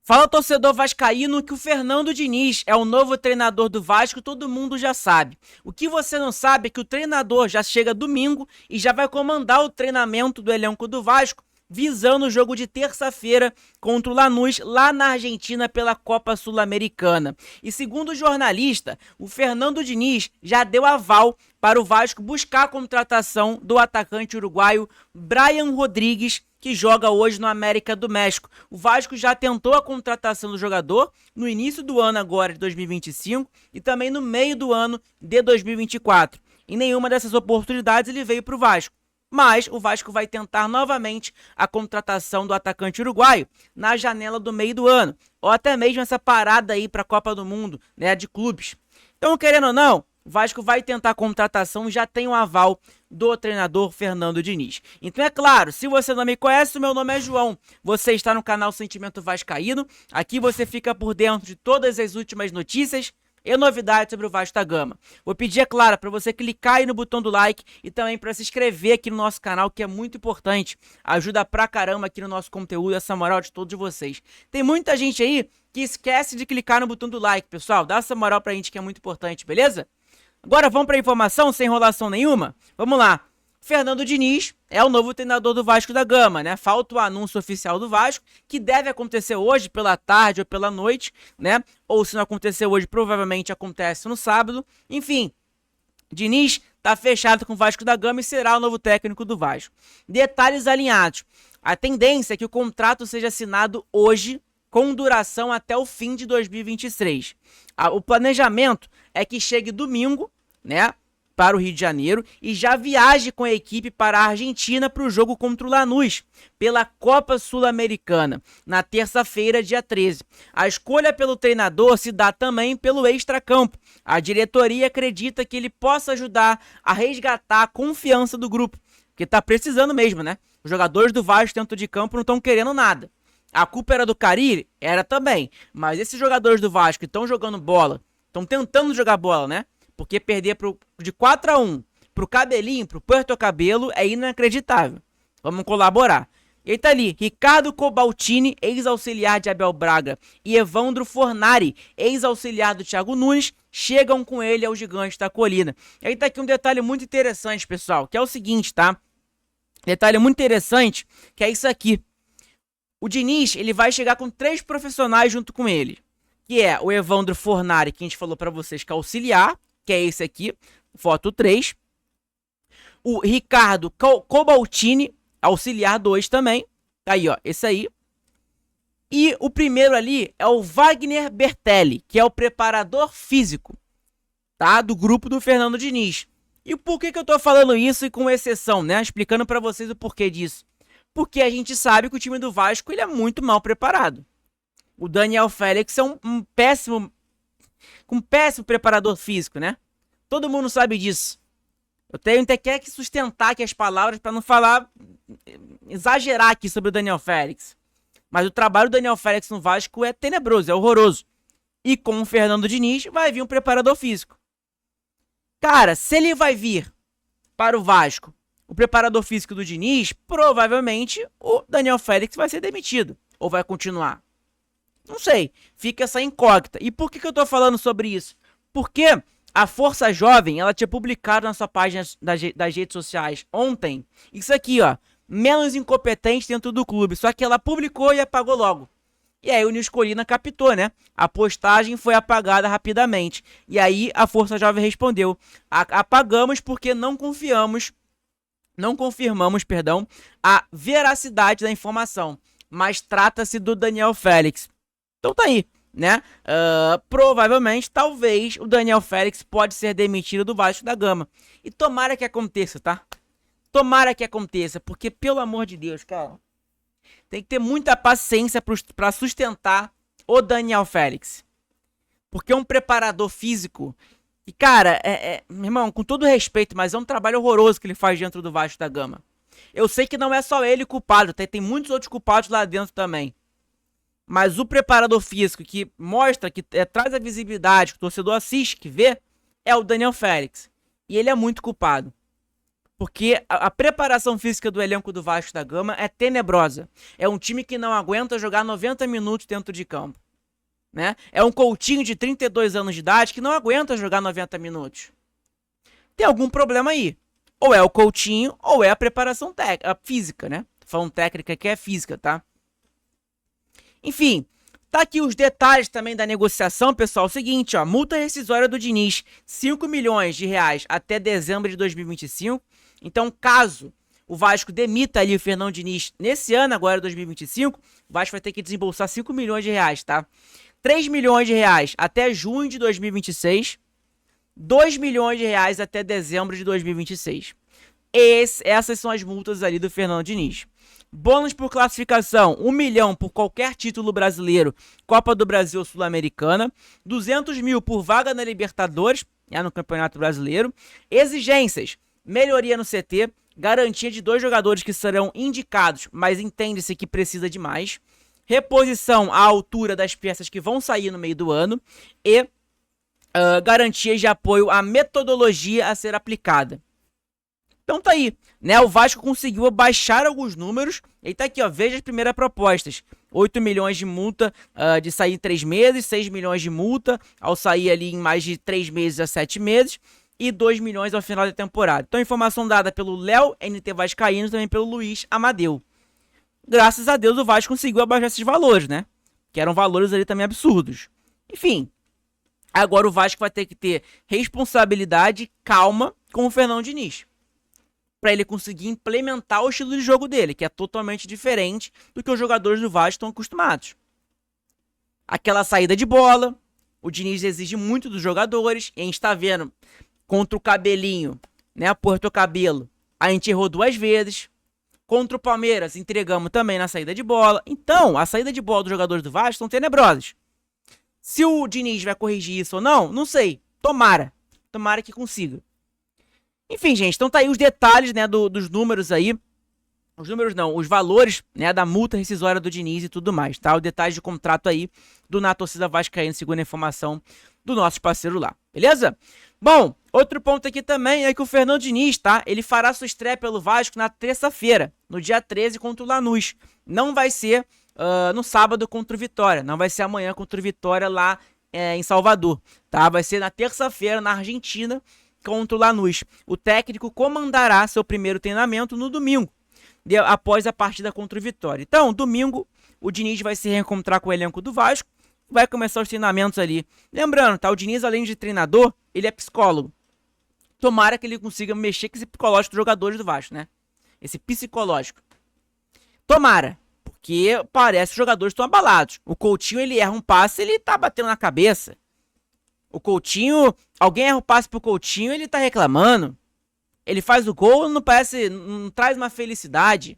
Fala, torcedor vascaíno, que o Fernando Diniz é o novo treinador do Vasco, todo mundo já sabe. O que você não sabe é que o treinador já chega domingo e já vai comandar o treinamento do elenco do Vasco, visando o jogo de terça-feira contra o Lanús, lá na Argentina, pela Copa Sul-Americana. E segundo o jornalista, o Fernando Diniz já deu aval para o Vasco buscar a contratação do atacante uruguaio Brian Rodrigues, que joga hoje no América do México. O Vasco já tentou a contratação do jogador no início do ano agora de 2025 e também no meio do ano de 2024. Em nenhuma dessas oportunidades ele veio para o Vasco. Mas o Vasco vai tentar novamente a contratação do atacante uruguaio na janela do meio do ano, ou até mesmo essa parada aí para a Copa do Mundo, né, de clubes. Então, querendo ou não, o Vasco vai tentar a contratação e já tem o aval do treinador Fernando Diniz. Então é claro, se você não me conhece, o meu nome é João. Você está no canal Sentimento Vascaíno. Aqui você fica por dentro de todas as últimas notícias e novidades sobre o Vasco da Gama. Vou pedir, é claro, para você clicar aí no botão do like e também para se inscrever aqui no nosso canal, que é muito importante. Ajuda pra caramba aqui no nosso conteúdo, essa moral de todos vocês. Tem muita gente aí que esquece de clicar no botão do like, pessoal. Dá essa moral pra gente que é muito importante, beleza? Agora vamos para a informação, sem enrolação nenhuma? Vamos lá. Fernando Diniz é o novo treinador do Vasco da Gama, né? Falta o anúncio oficial do Vasco, que deve acontecer hoje pela tarde ou pela noite, né? Ou se não acontecer hoje, provavelmente acontece no sábado. Enfim, Diniz tá fechado com o Vasco da Gama e será o novo técnico do Vasco. Detalhes alinhados. A tendência é que o contrato seja assinado hoje, com duração até o fim de 2023. O planejamento é que chegue domingo, né, para o Rio de Janeiro e já viaje com a equipe para a Argentina para o jogo contra o Lanús, pela Copa Sul-Americana, na terça-feira, dia 13. A escolha pelo treinador se dá também pelo extracampo. A diretoria acredita que ele possa ajudar a resgatar a confiança do grupo, porque está precisando mesmo, né? Os jogadores do Vasco dentro de campo não estão querendo nada. A culpa era do Carille? Era também. Mas esses jogadores do Vasco que estão jogando bola, estão tentando jogar bola, né? Porque perder de 4-1 pro Cabelinho, pro Puerto Cabelo, é inacreditável. Vamos colaborar. E aí tá ali, Ricardo Cobaltini, ex-auxiliar de Abel Braga, e Evandro Fornari, ex-auxiliar do Thiago Nunes, chegam com ele ao Gigante da Colina. E aí tá aqui um detalhe muito interessante, pessoal, que é o seguinte, tá? Detalhe muito interessante, que é isso aqui. O Diniz, ele vai chegar com 3 profissionais junto com ele, que é o Evandro Fornari, que a gente falou para vocês que é auxiliar, que é esse aqui, foto 3. O Ricardo Cobaltini, auxiliar 2 também, aí ó, esse aí. E o primeiro ali é o Wagner Bertelli, que é o preparador físico, tá, do grupo do Fernando Diniz. E por que eu tô falando isso e com exceção, né, explicando para vocês o porquê disso. Porque a gente sabe que o time do Vasco ele é muito mal preparado. O Daniel Félix é um péssimo preparador físico, né? Todo mundo sabe disso. Eu tenho até que sustentar aqui as palavras para não falar, exagerar aqui sobre o Daniel Félix. Mas o trabalho do Daniel Félix no Vasco é tenebroso, é horroroso. E com o Fernando Diniz vai vir um preparador físico. Cara, se ele vai vir para o Vasco o preparador físico do Diniz, provavelmente o Daniel Félix vai ser demitido. Ou vai continuar. Não sei. Fica essa incógnita. E por que eu tô falando sobre isso? Porque a Força Jovem, ela tinha publicado na sua página das redes sociais ontem, isso aqui, ó, menos incompetente dentro do clube. Só que ela publicou e apagou logo. E aí o Nils Colina captou, né? A postagem foi apagada rapidamente. E aí a Força Jovem respondeu: apagamos porque não confirmamos, a veracidade da informação, mas trata-se do Daniel Félix. Então tá aí, né? Provavelmente, talvez, o Daniel Félix pode ser demitido do Vasco da Gama. E tomara que aconteça, tá? Tomara que aconteça, porque, pelo amor de Deus, cara, tem que ter muita paciência pra sustentar o Daniel Félix. Porque é um preparador físico. E, cara, meu irmão, com todo respeito, mas é um trabalho horroroso que ele faz dentro do Vasco da Gama. Eu sei que não é só ele culpado, tem muitos outros culpados lá dentro também. Mas o preparador físico que mostra, que traz a visibilidade, que o torcedor assiste, que vê, é o Daniel Félix. E ele é muito culpado. Porque a preparação física do elenco do Vasco da Gama é tenebrosa. É um time que não aguenta jogar 90 minutos dentro de campo, né? É um Coutinho de 32 anos de idade que não aguenta jogar 90 minutos. Tem algum problema aí. Ou é o Coutinho, ou é a preparação física, né? Tô falando técnica que é física, tá? Enfim, tá aqui os detalhes também da negociação, pessoal. O seguinte, ó, multa rescisória do Diniz, 5 milhões de reais até dezembro de 2025. Então, caso o Vasco demita ali o Fernando Diniz nesse ano, agora 2025, o Vasco vai ter que desembolsar 5 milhões de reais, tá? 3 milhões de reais até junho de 2026, 2 milhões de reais até dezembro de 2026. Essas são as multas ali do Fernando Diniz. Bônus por classificação, 1 milhão por qualquer título brasileiro, Copa do Brasil ou Sul-Americana, 200 mil por vaga na Libertadores, no Campeonato Brasileiro. Exigências, melhoria no CT, garantia de 2 jogadores que serão indicados, mas entende-se que precisa de mais. Reposição à altura das peças que vão sair no meio do ano e garantias de apoio à metodologia a ser aplicada. Então tá aí, né? O Vasco conseguiu baixar alguns números. E tá aqui, ó. Veja as primeiras propostas. 8 milhões de multa de sair em 3 meses, 6 milhões de multa ao sair ali em mais de 3 meses a 7 meses e 2 milhões ao final da temporada. Então, informação dada pelo Léo, NT Vascaíno, também pelo Luiz Amadeu. Graças a Deus o Vasco conseguiu abaixar esses valores, né? Que eram valores ali também absurdos. Enfim, agora o Vasco vai ter que ter responsabilidade, calma com o Fernando Diniz, para ele conseguir implementar o estilo de jogo dele, que é totalmente diferente do que os jogadores do Vasco estão acostumados. Aquela saída de bola, o Diniz exige muito dos jogadores, e a gente está vendo contra o Cabelinho, né, a Porto Cabelo, a gente errou 2 vezes. Contra o Palmeiras, entregamos também na saída de bola. Então, a saída de bola dos jogadores do Vasco são tenebrosas. Se o Diniz vai corrigir isso ou não, não sei. Tomara que consiga. Enfim, gente, então tá aí os detalhes, né, dos números aí. Os números não, os valores, né, da multa rescisória do Diniz e tudo mais, tá? O detalhe de contrato aí do Na Torcida Vascaína, segundo a informação do nosso parceiro lá, beleza? Bom, outro ponto aqui também é que o Fernando Diniz, tá? Ele fará sua estreia pelo Vasco na terça-feira, no dia 13 contra o Lanús. Não vai ser no sábado contra o Vitória, não vai ser amanhã contra o Vitória lá em Salvador, tá? Vai ser na terça-feira na Argentina contra o Lanús. O técnico comandará seu primeiro treinamento no domingo, após a partida contra o Vitória. Então, domingo, o Diniz vai se reencontrar com o elenco do Vasco, vai começar os treinamentos ali. Lembrando, tá? O Diniz, além de treinador, ele é psicólogo. Tomara que ele consiga mexer com esse psicológico dos jogadores do Vasco, né? Esse psicológico. Tomara, porque parece que os jogadores estão abalados. O Coutinho, ele erra um passe, ele tá batendo na cabeça. O Coutinho, alguém erra o passe pro Coutinho, ele tá reclamando. Ele faz o gol, não traz uma felicidade.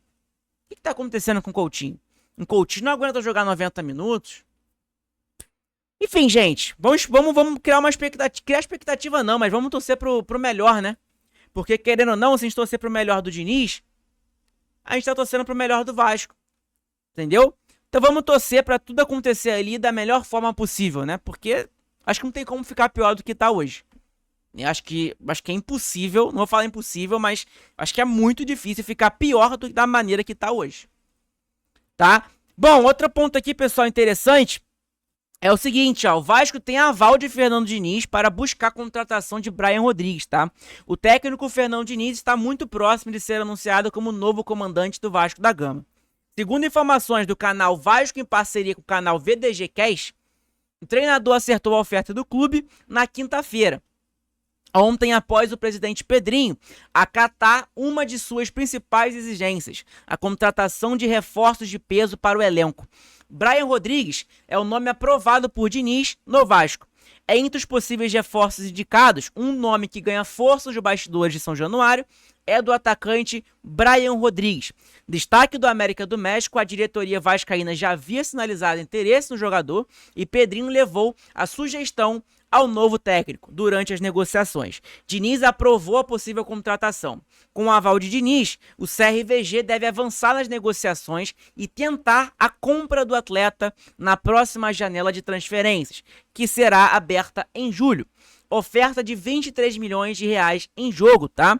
O que tá acontecendo com o Coutinho? O Coutinho não aguenta jogar 90 minutos. Enfim, gente, vamos criar uma expectativa. Criar expectativa não, mas vamos torcer pro melhor, né? Porque, querendo ou não, se a gente torcer pro melhor do Diniz, a gente tá torcendo pro melhor do Vasco. Entendeu? Então vamos torcer pra tudo acontecer ali da melhor forma possível, né? Porque acho que não tem como ficar pior do que tá hoje. Eu acho que é impossível, não vou falar impossível, mas acho que é muito difícil ficar pior da maneira que tá hoje. Tá? Bom, outro ponto aqui, pessoal, interessante, é o seguinte, ó, o Vasco tem aval de Fernando Diniz para buscar a contratação de Brian Rodrigues, tá? O técnico Fernando Diniz está muito próximo de ser anunciado como novo comandante do Vasco da Gama. Segundo informações do canal Vasco em parceria com o canal VDG Cast, o treinador acertou a oferta do clube na quinta-feira, ontem, após o presidente Pedrinho acatar uma de suas principais exigências, a contratação de reforços de peso para o elenco. Brian Rodrigues é o nome aprovado por Diniz no Vasco. Entre os possíveis reforços indicados, um nome que ganha força dos bastidores de São Januário é do atacante Brian Rodrigues. Destaque do América do México, a diretoria vascaína já havia sinalizado interesse no jogador e Pedrinho levou a sugestão ao novo técnico durante as negociações. Diniz aprovou a possível contratação. Com o aval de Diniz, o CRVG deve avançar nas negociações e tentar a compra do atleta na próxima janela de transferências, que será aberta em julho. Oferta de 23 milhões de reais em jogo, tá?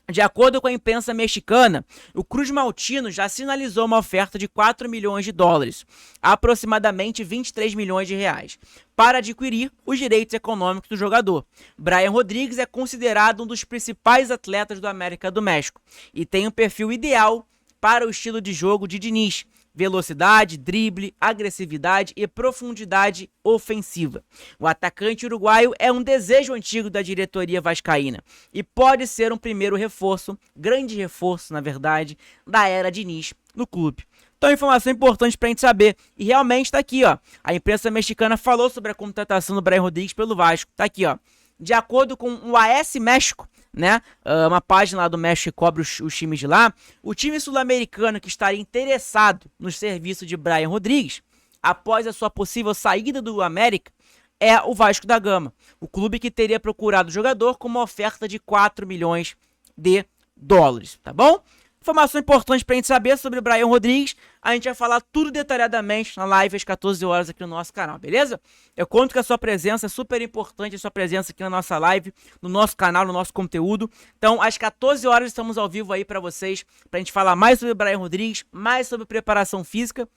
De acordo com a imprensa mexicana, o Cruz Maltino já sinalizou uma oferta de 4 milhões de dólares, aproximadamente 23 milhões de reais, para adquirir os direitos econômicos do jogador. Brian Rodrigues é considerado um dos principais atletas do América do México e tem um perfil ideal para o estilo de jogo de Diniz: velocidade, drible, agressividade e profundidade ofensiva. O atacante uruguaio é um desejo antigo da diretoria vascaína e pode ser um primeiro reforço, grande reforço, na verdade, da era Diniz no clube. Então, informação importante pra gente saber. E realmente tá aqui, ó. A imprensa mexicana falou sobre a contratação do Brian Rodrigues pelo Vasco. Tá aqui, ó. De acordo com o AS México, né, uma página lá do México que cobre os times de lá, o time sul-americano que estaria interessado no serviço de Brian Rodrigues, após a sua possível saída do América, é o Vasco da Gama, o clube que teria procurado o jogador com uma oferta de 4 milhões de dólares, tá bom? Informação importante pra gente saber sobre o Brian Rodrigues. A gente vai falar tudo detalhadamente na live às 14 horas aqui no nosso canal, beleza? Eu conto que a sua presença é super importante, a sua presença aqui na nossa live, no nosso canal, no nosso conteúdo. Então, às 14 horas estamos ao vivo aí pra vocês, pra gente falar mais sobre o Brian Rodrigues, mais sobre preparação física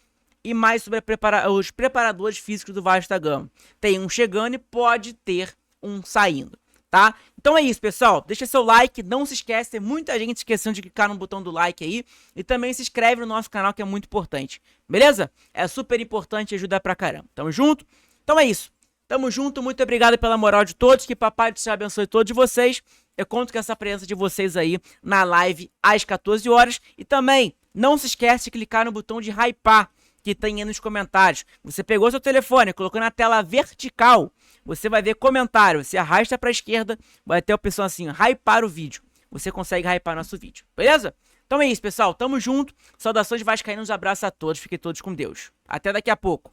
e mais sobre os preparadores físicos do Vasco da Gama. Tem um chegando e pode ter um saindo, tá? Então é isso, pessoal. Deixa seu like, não se esquece, tem muita gente esquecendo de clicar no botão do like aí. E também se inscreve no nosso canal, que é muito importante. Beleza? É super importante e ajuda pra caramba. Tamo junto? Então é isso. Tamo junto, muito obrigado pela moral de todos, que papai do céu abençoe todos vocês. Eu conto com essa presença de vocês aí na live às 14 horas. E também, não se esquece de clicar no botão de hypar, que tem aí nos comentários. Você pegou seu telefone, colocou na tela vertical, você vai ver comentário, você arrasta pra esquerda, vai ter a opção assim, hypar o vídeo. Você consegue hypar nosso vídeo, beleza? Então é isso, pessoal, tamo junto. Saudações vascaínas, abraço a todos, fiquem todos com Deus. Até daqui a pouco.